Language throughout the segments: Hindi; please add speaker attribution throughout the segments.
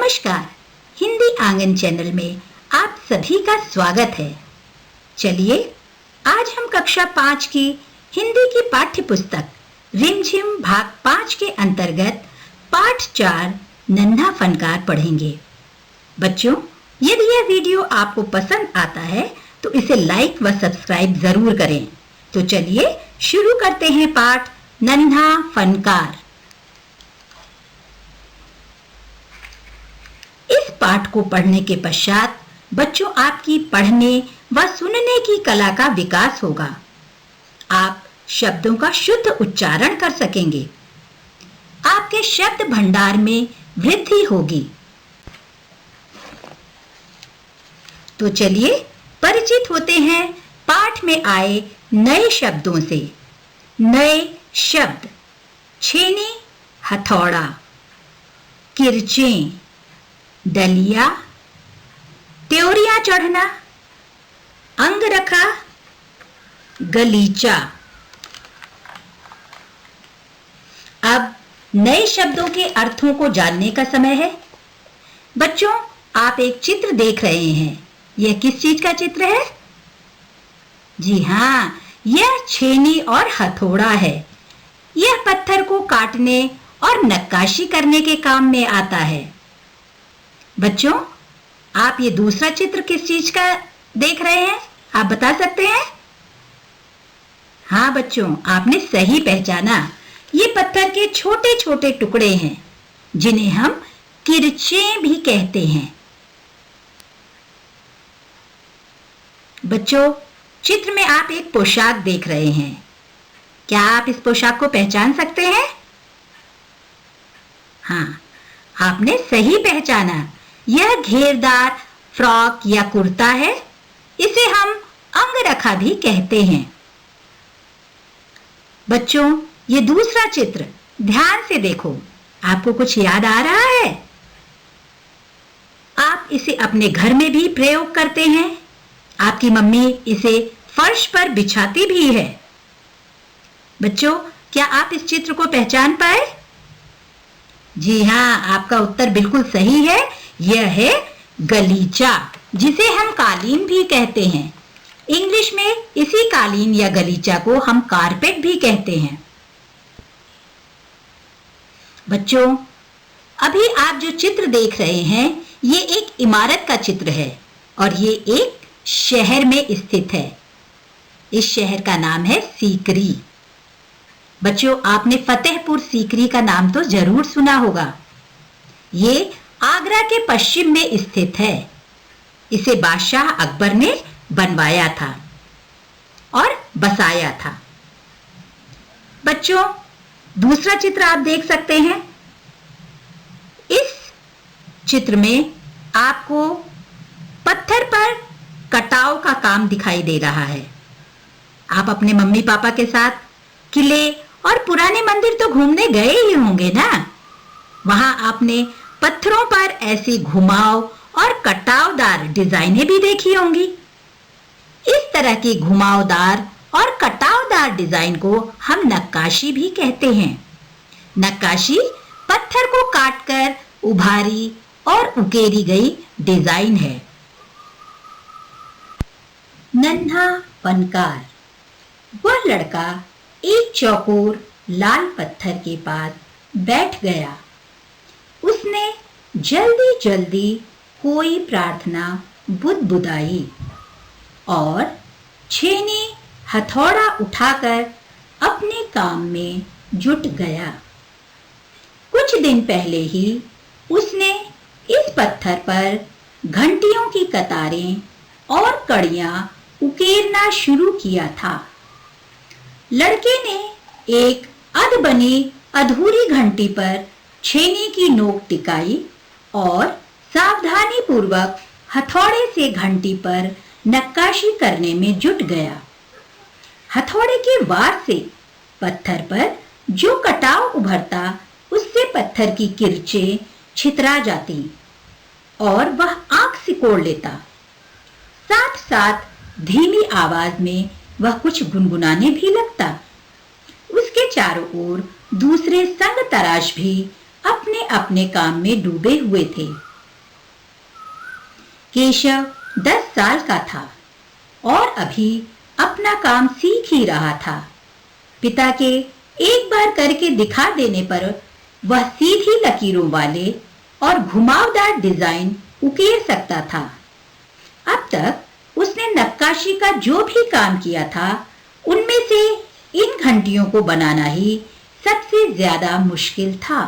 Speaker 1: नमस्कार, हिंदी आंगन चैनल में आप सभी का स्वागत है। चलिए आज हम कक्षा 5 की हिंदी की पाठ्य पुस्तक रिमझिम भाग 5 के अंतर्गत पाठ 4 नन्हा फनकार पढ़ेंगे। बच्चों, यदि यह वीडियो आपको पसंद आता है तो इसे लाइक व सब्सक्राइब जरूर करें। तो चलिए शुरू करते हैं पाठ नन्हा फनकार। इस पाठ को पढ़ने के पश्चात बच्चों आपकी पढ़ने व सुनने की कला का विकास होगा। आप शब्दों का शुद्ध उच्चारण कर सकेंगे। आपके शब्द भंडार में वृद्धि होगी। तो चलिए परिचित होते हैं पाठ में आए नए शब्दों से। नए शब्द: छेनी, हथौड़ा, किरचें, डलिया, त्योरिया चढ़ना, अंगरखा, गलीचा। अब नए शब्दों के अर्थों को जानने का समय है। बच्चों, आप एक चित्र देख रहे हैं। यह किस चीज का चित्र है? जी हाँ, यह छेनी और हथौड़ा है। यह पत्थर को काटने और नक्काशी करने के काम में आता है। बच्चों, आप ये दूसरा चित्र किस चीज का देख रहे हैं? आप बता सकते हैं? हाँ बच्चों, आपने सही पहचाना। ये पत्थर के छोटे छोटे टुकड़े हैं जिन्हें हम किरचें भी कहते हैं। बच्चों, चित्र में आप एक पोशाक देख रहे हैं। क्या आप इस पोशाक को पहचान सकते हैं? हाँ, आपने सही पहचाना। यह घेरदार फ्रॉक या कुर्ता है। इसे हम अंगरखा भी कहते हैं। बच्चों, ये दूसरा चित्र ध्यान से देखो। आपको कुछ याद आ रहा है? आप इसे अपने घर में भी प्रयोग करते हैं। आपकी मम्मी इसे फर्श पर बिछाती भी है। बच्चों, क्या आप इस चित्र को पहचान पाए? जी हाँ, आपका उत्तर बिल्कुल सही है। यह है गलीचा, जिसे हम कालीन भी कहते हैं। इंग्लिश में इसी कालीन या गलीचा को हम कारपेट भी कहते हैं। बच्चों, अभी आप जो चित्र देख रहे हैं, ये एक इमारत का चित्र है और ये एक शहर में स्थित है। इस शहर का नाम है सीकरी। बच्चों, आपने फतेहपुर सीकरी का नाम तो जरूर सुना होगा। ये आगरा के पश्चिम में स्थित है। इसे बादशाह अकबर ने बनवाया था और बसाया था। बच्चों, दूसरा चित्र आप देख सकते हैं। इस चित्र में आपको पत्थर पर कटाव का काम दिखाई दे रहा है। आप अपने मम्मी पापा के साथ किले और पुराने मंदिर तो घूमने गए ही होंगे ना। वहां आपने पत्थरों पर ऐसी घुमाव और कटावदार डिजाइनें भी देखी होंगी। इस तरह की घुमावदार और कटावदार डिजाइन को हम नक्काशी भी कहते हैं। नक्काशी पत्थर को काटकर उभारी और उकेरी गई डिजाइन है। नन्हा फनकार। वह लड़का एक चौकोर लाल पत्थर के पास बैठ गया। उसने जल्दी जल्दी कोई प्रार्थना बुदबुदाई और छेनी हथौड़ा उठाकर अपने काम में जुट गया। कुछ दिन पहले ही उसने इस पत्थर पर घंटियों की कतारें और कड़ियां उकेरना शुरू किया था। लड़के ने एक अधबनी अधूरी घंटी पर छेनी की नोक टिकाई और सावधानी पूर्वक हथौड़े से घंटी पर नक्काशी करने में जुट गया। हथौड़े के वार से पत्थर पर जो कटाव उभरता, उससे पत्थर की किरचें छितरा जाती और वह आंख सिकोड़ लेता। साथ साथ धीमी आवाज में वह कुछ गुनगुनाने भी लगता। उसके चारों ओर दूसरे संग तराश भी अपने अपने काम में डूबे हुए थे। केशव 10 साल का था और अभी अपना काम सीख ही रहा था। पिता के एक बार करके दिखा देने पर वह सीधी लकीरों वाले और घुमावदार डिजाइन उकेर सकता था। अब तक उसने नक्काशी का जो भी काम किया था, उनमें से इन घंटियों को बनाना ही सबसे ज्यादा मुश्किल था।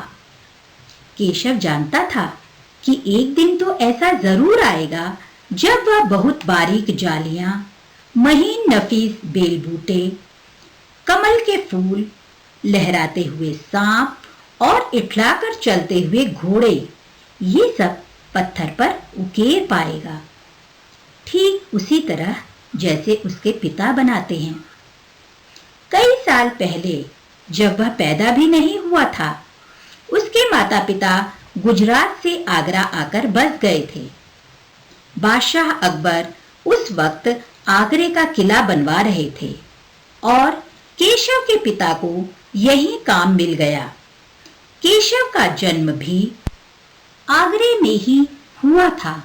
Speaker 1: केशव जानता था कि एक दिन तो ऐसा जरूर आएगा जब वह बहुत बारीक जालियां, महीन नफीस बेलबूटे, कमल के फूल, लहराते हुए सांप और इठलाकर चलते हुए घोड़े, ये सब पत्थर पर उकेर पाएगा, ठीक उसी तरह जैसे उसके पिता बनाते हैं। कई साल पहले जब वह पैदा भी नहीं हुआ था, उसके माता पिता गुजरात से आगरा आकर बस गए थे। बादशाह अकबर उस वक्त आगरे का किला बनवा रहे थे और केशव के पिता को यही काम मिल गया। केशव का जन्म भी आगरे में ही हुआ था।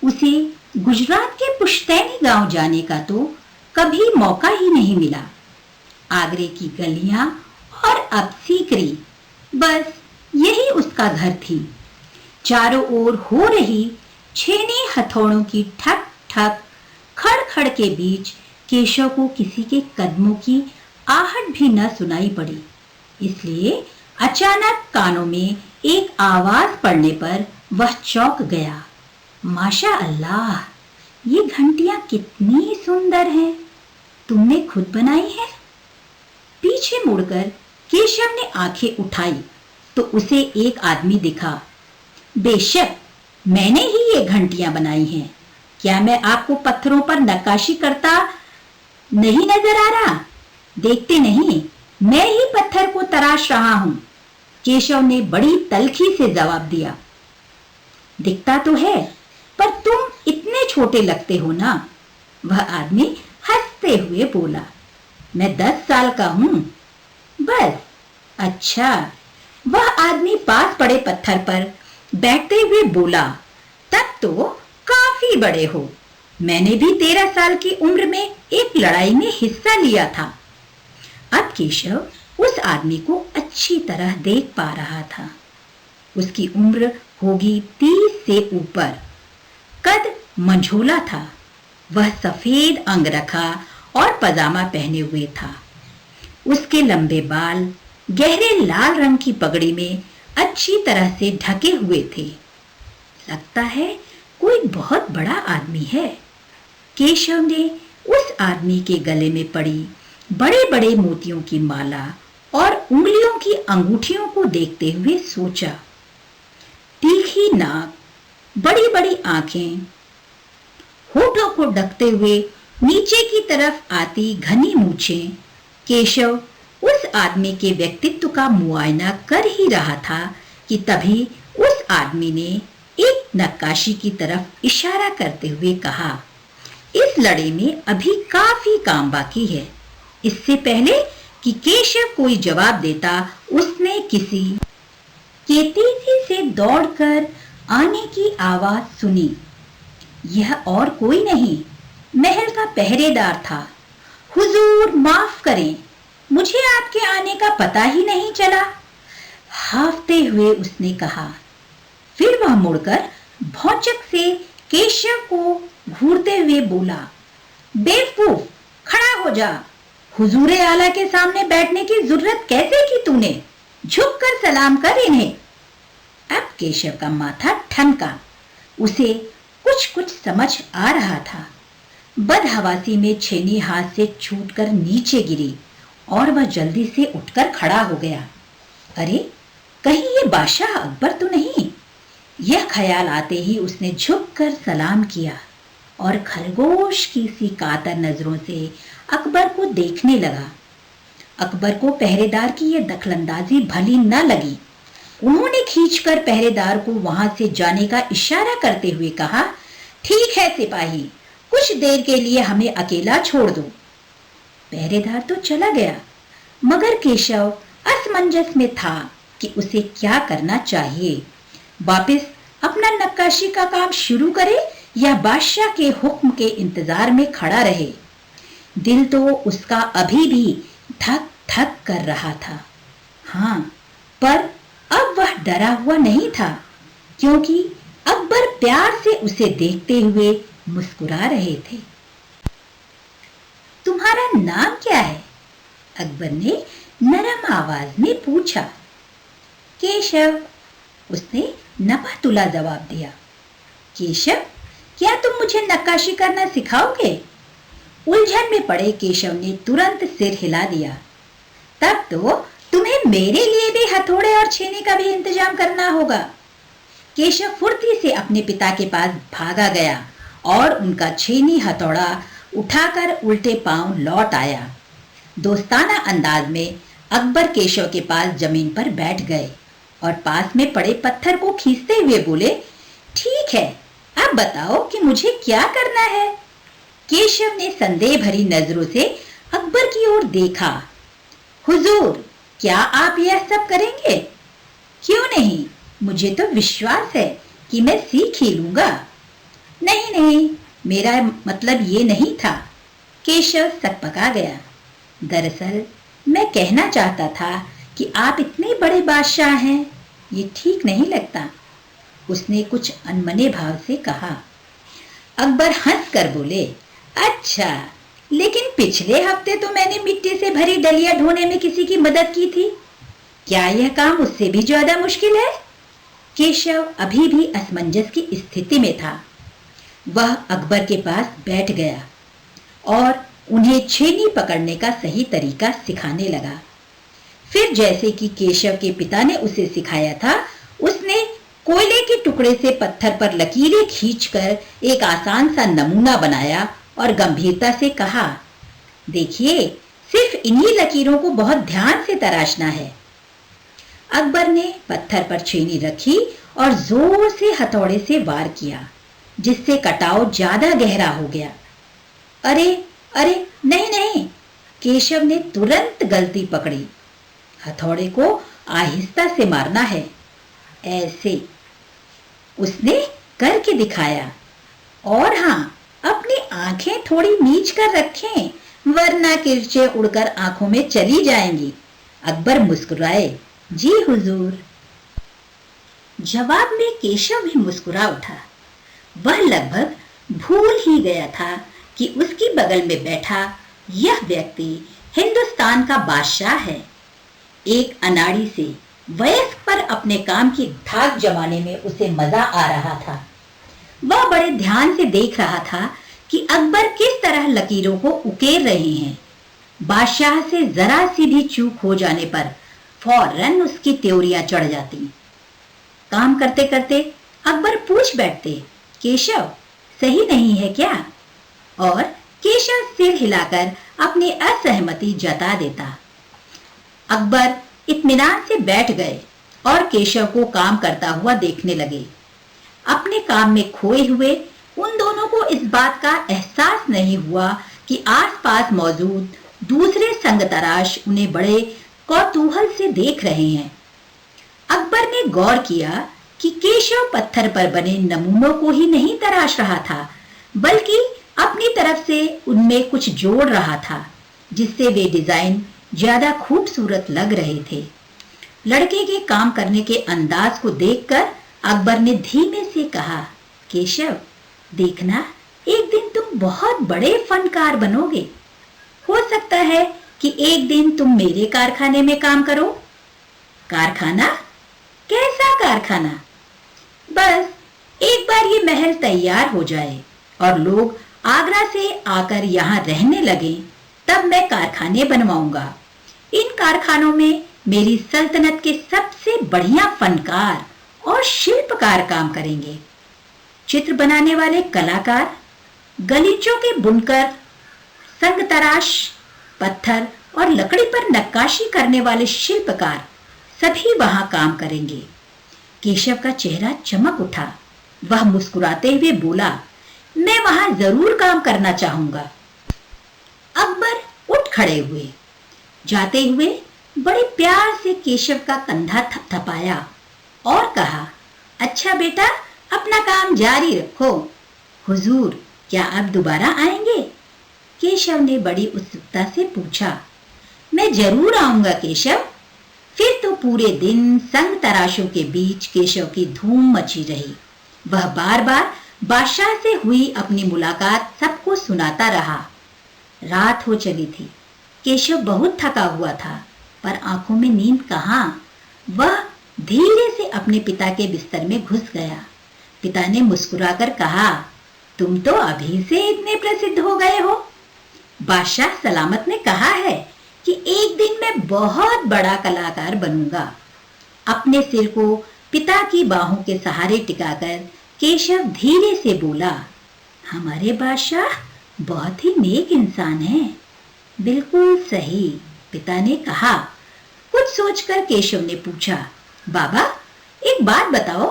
Speaker 1: उसे गुजरात के पुश्तैनी गांव जाने का तो कभी मौका ही नहीं मिला। आगरे की गलियां और अब सीकरी, बस यही उसका घर थी। चारों ओर हो रही छेनी हथौड़ों की ठक ठक खड़ खड़ के बीच केशव को किसी के कदमों की आहट भी न सुनाई पड़ी। इसलिए अचानक कानों में एक आवाज पड़ने पर वह चौंक गया। माशा अल्लाह, ये घंटियां कितनी सुंदर हैं। तुमने खुद बनाई है? पीछे मुड़कर केशव ने आंखें उठाई तो उसे एक आदमी दिखा। बेशक मैंने ही ये घंटियां बनाई हैं। क्या मैं आपको पत्थरों पर नक्काशी करता नहीं नजर आ रहा? देखते नहीं, मैं ही पत्थर को तराश रहा हूं। केशव ने बड़ी तल्खी से जवाब दिया। दिखता तो है, पर तुम इतने छोटे लगते हो ना। वह आदमी हंसते हुए बोला, मैं 10 साल का हूं बस। अच्छा। वह आदमी पास पड़े पत्थर पर बैठते हुए बोला, तब तो काफी बड़े हो। मैंने भी 13 साल की उम्र में एक लड़ाई में हिस्सा लिया था। अब केशव उस आदमी को अच्छी तरह देख पा रहा था। उसकी उम्र होगी 30 से ऊपर। कद मंझोला था। वह सफेद अंगरखा और पजामा पहने हुए था। उसके लंबे बाल गहरे लाल रंग की पगड़ी में अच्छी तरह से ढके हुए थे। लगता है कोई बहुत बड़ा आदमी है। केशव ने उस आदमी के गले में पड़ी बड़े बड़े मोतियों की माला और उंगलियों की अंगूठियों को देखते हुए सोचा। तीखी नाक, बड़ी बड़ी आंखें, होठों को ढकते हुए नीचे की तरफ आती घनी मूछें। केशव उस आदमी के व्यक्तित्व का मुआयना कर ही रहा था कि तभी उस आदमी ने एक नक्काशी की तरफ इशारा करते हुए कहा, इस लड़ाई में अभी काफी काम बाकी है। इससे पहले कि केशव कोई जवाब देता, उसने किसी के तेजी से दौड़कर आने की आवाज सुनी। यह और कोई नहीं, महल का पहरेदार था। हुजूर माफ करें, मुझे आपके आने का पता ही नहीं चला, हाफते हुए उसने कहा। फिर वह मुड़कर भौचक से केशव को घूरते हुए बोला, बेवकूफ, खड़ा हो जा। हुजूरे आला के सामने बैठने की जरूरत कैसे की तूने? झुककर सलाम कर इन्हें। अब केशव का माथा ठनका। उसे कुछ कुछ समझ आ रहा था। बदहवासी में छेनी हाथ से छूटकर नीचे गिरी और वह जल्दी से उठकर खड़ा हो गया। अरे, कहीं ये बादशाह अकबर तो नहीं? यह ख्याल आते ही उसने झुककर सलाम किया और खरगोश की सी कातर नजरों से अकबर को देखने लगा। अकबर को पहरेदार की यह दखलंदाजी भली न लगी। उन्होंने खींचकर पहरेदार को वहां से जाने का इशारा करते हुए कहा, ठीक है सिपाही, कुछ देर के लिए हमें अकेला छोड़ दो। पहरेदार तो चला गया, मगर केशव असमंजस में था कि उसे क्या करना चाहिए। वापस अपना नक्काशी का काम शुरू करे या बादशाह के हुक्म के इंतजार में खड़ा रहे। दिल तो उसका अभी भी धक धक कर रहा था। हाँ, पर अब वह डरा हुआ नहीं था, क्योंकि अकबर प्यार से उसे देखते हुए मुस्कुरा रहे थे। तुम्हारा नाम क्या है? अकबर ने नरम आवाज में पूछा। केशव, उसने नपा तुला जवाब दिया। केशव, क्या तुम मुझे नक्काशी करना सिखाओगे? उलझन में पड़े केशव ने तुरंत सिर हिला दिया। तब तो तुम्हें मेरे लिए भी हथौड़े और छेनी का भी इंतजाम करना होगा। केशव फुर्ती से अपने पिता के पास भागा गया और उनका छेनी हथौड़ा उठाकर उल्टे पांव लौट आया। दोस्ताना अंदाज में अकबर केशव के पास जमीन पर बैठ गए और पास में पड़े पत्थर को खींचते हुए बोले, ठीक है, अब बताओ कि मुझे क्या करना है? केशव ने संदेह भरी नजरों से अकबर की ओर देखा। हुजूर, क्या आप यह सब करेंगे? क्यों नहीं, मुझे तो विश्वास है कि मैं सीख ही लूंगा। नहीं नहीं, मेरा मतलब ये नहीं था। केशव सकपका गया। दरअसल मैं कहना चाहता था कि आप इतने बड़े बादशाह हैं, ये ठीक नहीं लगता। उसने कुछ अनमने भाव से कहा। अकबर हंसकर बोले, अच्छा, लेकिन पिछले हफ्ते तो मैंने मिट्टी से भरी डलिया ढोने में किसी की मदद की थी। क्या यह काम उससे भी ज्यादा मुश्किल है? केशव अभी भी असमंजस की स्थिति में था। वह अकबर के पास बैठ गया और उन्हें छेनी पकड़ने का सही तरीका सिखाने लगा। फिर जैसे कि केशव के पिता ने उसे सिखाया था, उसने कोयले के टुकड़े से पत्थर पर लकीरें खींचकर एक आसान सा नमूना बनाया और गंभीरता से कहा, देखिए, सिर्फ इन्हीं लकीरों को बहुत ध्यान से तराशना है। अकबर ने पत्थर पर छेनी रखी और जोर से हथौड़े से वार किया, जिससे कटाव ज्यादा गहरा हो गया। अरे अरे, नहीं नहीं, केशव ने तुरंत गलती पकड़ी। हथौड़े को आहिस्ता से मारना है, ऐसे उसने करके दिखाया। और हाँ, अपनी आंखें थोड़ी नीच कर रखें, वरना किरचे उड़कर आंखों में चली जाएंगी। अकबर मुस्कुराए। जी हुजूर। जवाब में केशव भी मुस्कुरा उठा। वह लगभग भूल ही गया था कि उसकी बगल में बैठा यह व्यक्ति हिंदुस्तान का बादशाह है। एक अनाड़ी से वयस्क पर अपने काम की धाक जमाने में उसे मजा आ रहा था। वह बड़े ध्यान से देख रहा था कि अकबर किस तरह लकीरों को उकेर रहे हैं। बादशाह से जरा सी भी चूक हो जाने पर फौरन उसकी त्योरियां चढ़ जाती। काम करते करते अकबर पूछ बैठते, केशव, सही नहीं है क्या? और केशव सिर हिलाकर अपनी असहमति जता देता। अकबर इत्मीनान से बैठ गए और केशव को काम करता हुआ देखने लगे। अपने काम में खोए हुए उन दोनों को इस बात का एहसास नहीं हुआ कि आसपास मौजूद दूसरे संगतराश उन्हें बड़े कौतूहल से देख रहे हैं। अकबर ने गौर किया कि केशव पत्थर पर बने नमूनों को ही नहीं तराश रहा था, बल्कि अपनी तरफ से उनमें कुछ जोड़ रहा था, जिससे वे डिजाइन ज्यादा खूबसूरत लग रहे थे। लड़के के काम करने के अंदाज को देखकर अकबर ने धीमे से कहा, केशव, देखना, एक दिन तुम बहुत बड़े फनकार बनोगे। हो सकता है कि एक दिन तुम मेरे कारखाने में काम करो। कारखाना? कैसा कारखाना? बस एक बार ये महल तैयार हो जाए और लोग आगरा से आकर यहाँ रहने लगे, तब मैं कारखाने बनवाऊंगा। इन कारखानों में मेरी सल्तनत के सबसे बढ़िया फनकार और शिल्पकार काम करेंगे। चित्र बनाने वाले कलाकार, गलीचों के बुनकर, संगतराश, पत्थर और लकड़ी पर नक्काशी करने वाले शिल्पकार सभी वहां काम करेंगे। केशव का चेहरा चमक उठा। वह मुस्कुराते हुए बोला, मैं वहां जरूर काम करना चाहूंगा। अकबर उठ खड़े हुए। जाते हुए बड़े प्यार से केशव का कंधा थपथपाया और कहा, अच्छा बेटा, अपना काम जारी रखो। हुजूर, क्या आप दोबारा आएंगे? केशव ने बड़ी उत्सुकता से पूछा। मैं जरूर आऊंगा केशव। फिर तो पूरे दिन संग तराशों के बीच केशव की धूम मची रही। वह बार बार बादशाह से हुई अपनी मुलाकात सबको सुनाता रहा। रात हो चली थी। केशव बहुत थका हुआ था, पर आंखों में नींद कहाँ। वह धीरे से अपने पिता के बिस्तर में घुस गया। पिता ने मुस्कुराकर कहा, तुम तो अभी से इतने प्रसिद्ध हो गए हो। बादशाह सलामत ने कहा है कि एक दिन मैं बहुत बड़ा कलाकार बनूंगा। अपने सिर को पिता की बाहों के सहारे टिकाकर केशव धीरे से बोला, हमारे बादशाह बहुत ही नेक इंसान हैं। बिल्कुल सही, पिता ने कहा। कुछ सोचकर केशव ने पूछा, बाबा एक बात बताओ,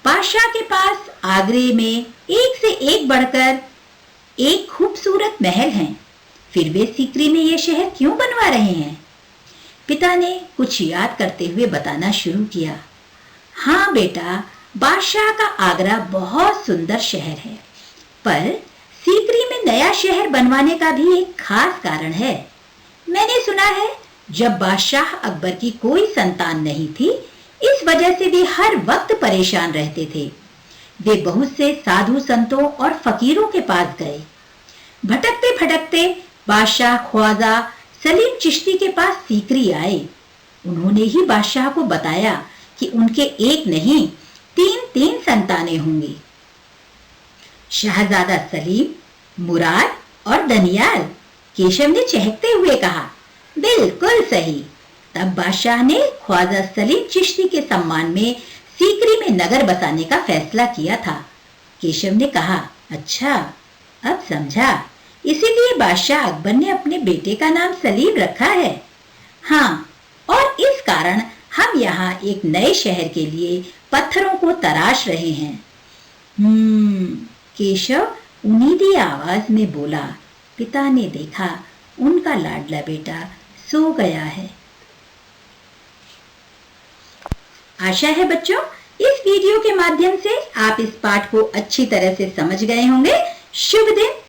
Speaker 1: बादशाह के पास आगरे में एक से एक बढ़कर एक खूबसूरत महल हैं, फिर वे सीकरी में ये शहर क्यों बनवा रहे हैं? पिता ने कुछ याद करते हुए बताना शुरू किया। हाँ बेटा, बादशाह का आगरा बहुत सुंदर शहर है, पर सीकरी में नया शहर बनवाने का भी एक खास कारण है। मैंने सुना है जब बादशाह अकबर की कोई संतान नहीं थी, इस वजह से वे हर वक्त परेशान रहते थे। वे बहुत से साधु संतों और फकीरों के पास गए। भटकते भटकते बादशाह ख्वाजा सलीम चिश्ती के पास सीकरी आए। उन्होंने ही बादशाह को बताया कि उनके एक नहीं 3 संतानें होंगी, शहजादा सलीम, मुराद और दनियाल। केशव ने चहकते हुए कहा, बिल्कुल सही। तब बादशाह ने ख्वाजा सलीम चिश्ती के सम्मान में सीकरी में नगर बसाने का फैसला किया था। केशव ने कहा, अच्छा अब समझा, इसीलिए बादशाह अकबर ने अपने बेटे का नाम सलीम रखा है। हाँ, और इस कारण हम यहाँ एक नए शहर के लिए पत्थरों को तराश रहे हैं। केशव उम्मीदी आवाज में बोला। पिता ने देखा उनका लाडला बेटा सो गया है। आशा है बच्चों इस वीडियो के माध्यम से आप इस पाठ को अच्छी तरह से समझ गए होंगे। शुभ दिन।